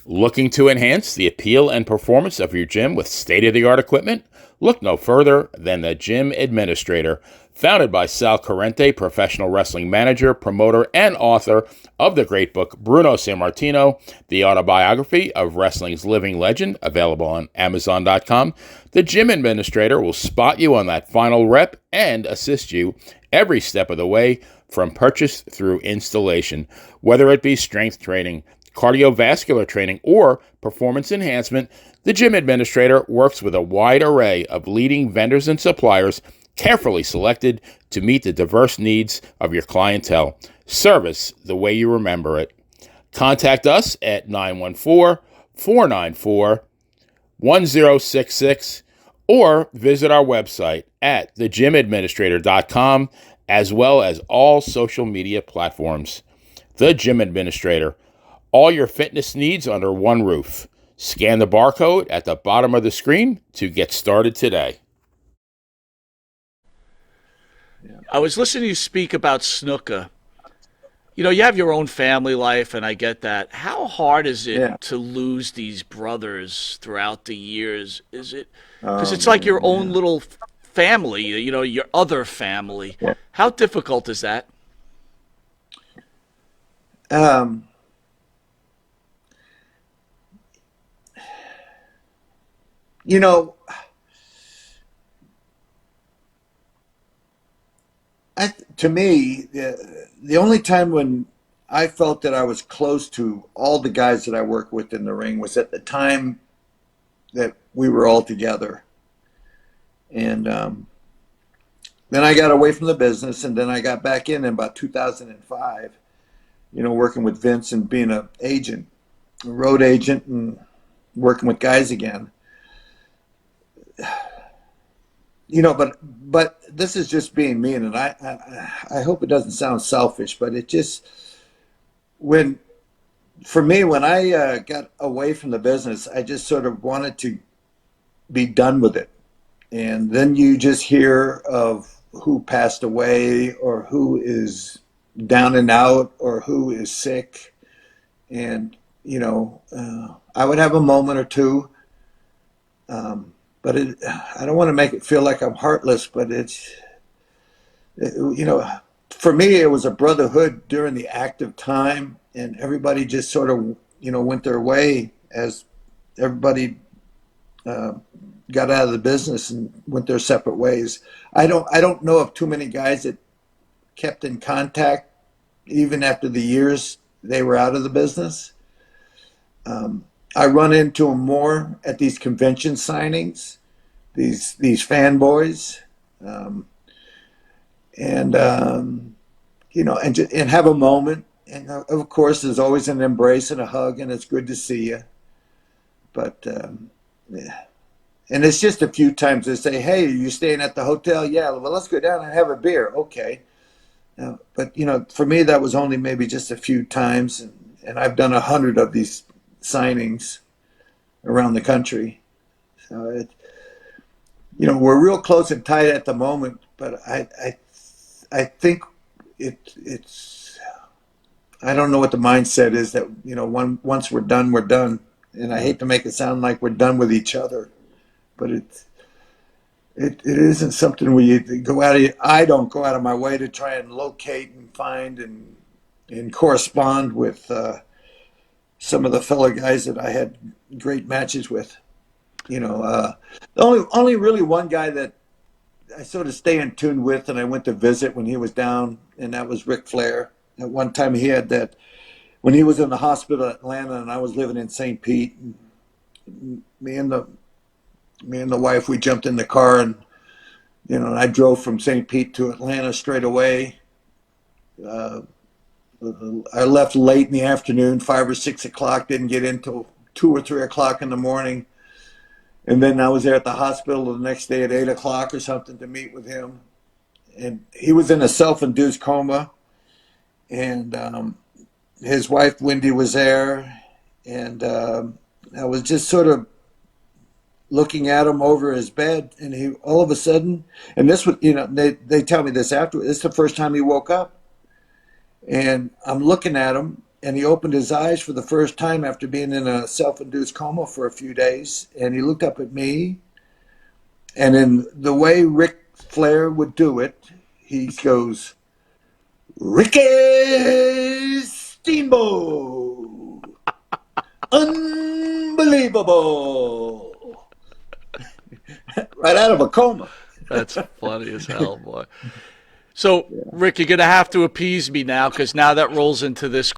Looking to enhance the appeal and performance of your gym with state-of-the-art equipment? Look no further than the Gym Administrator. Founded by Sal Corrente, professional wrestling manager, promoter, and author of the great book Bruno Sammartino, the autobiography of wrestling's living legend, available on Amazon.com, the Gym Administrator will spot you on that final rep and assist you every step of the way from purchase through installation, whether it be strength training, cardiovascular training, or performance enhancement. The Gym Administrator works with a wide array of leading vendors and suppliers, carefully selected to meet the diverse needs of your clientele. Service the way you remember it. Contact us at 914-494-1066 or visit our website at thegymadministrator.com, as well as all social media platforms. The Gym Administrator. All your fitness needs under one roof. Scan the barcode at the bottom of the screen to get started today. I was listening to you speak about snooker. You know, you have your own family life, and I get that. How hard is it to lose these brothers throughout the years? Is it because it's like your own little family, you know, your other family. Yeah. How difficult is that? You know, to me, the only time when I felt that I was close to all the guys that I work with in the ring was at the time that we were all together. And then I got away from the business, and then I got back in about 2005, you know, working with Vince and being a road agent, and working with guys again. You know, but this is just being me, and I hope it doesn't sound selfish, but it just, for me, when I got away from the business, I just sort of wanted to be done with it. And then you just hear of who passed away, or who is down and out, or who is sick. And, you know, I would have a moment or two. But I don't want to make it feel like I'm heartless, but you know, for me, it was a brotherhood during the active time, and everybody just sort of, you know, went their way as everybody got out of the business and went their separate ways. I don't know of too many guys that kept in contact even after the years they were out of the business. I run into them more at these convention signings, these fanboys, and you know, and have a moment. And of course, there's always an embrace and a hug, and it's good to see you. But yeah. And it's just a few times they say, "Hey, are you staying at the hotel?" "Yeah." "Well, let's go down and have a beer." "Okay." But you know, for me, that was only maybe just a few times, and I've done 100 of these signings around the country. So you know, we're real close and tight at the moment, but I think it's I don't know what the mindset is that, you know, once we're done, we're done. And I hate to make it sound like we're done with each other, but it isn't something where you go out of, I don't go out of my way to try and locate and find and correspond with some of the fellow guys that I had great matches with. You know, only really one guy that I sort of stay in tune with, and I went to visit when he was down, and that was Ric Flair. At one time, he had that when he was in the hospital in Atlanta, and I was living in St. Pete. And me and the wife, we jumped in the car, and you know, I drove from St. Pete to Atlanta straight away. I left late in the afternoon, 5 or 6 o'clock. Didn't get in till 2 or 3 o'clock in the morning. And then I was there at the hospital the next day at 8 o'clock or something to meet with him. And he was in a self-induced coma. And his wife, Wendy, was there. And I was just sort of looking at him over his bed. And he, all of a sudden, and this was, you know, they tell me this after, this is the first time he woke up. And I'm looking at him, and he opened his eyes for the first time after being in a self-induced coma for a few days. And he looked up at me, and in the way Ric Flair would do it, he goes, "Ricky Steamboat, unbelievable!" Right out of a coma. That's funny as hell, boy. So, Rick, you're going to have to appease me now, because now that rolls into this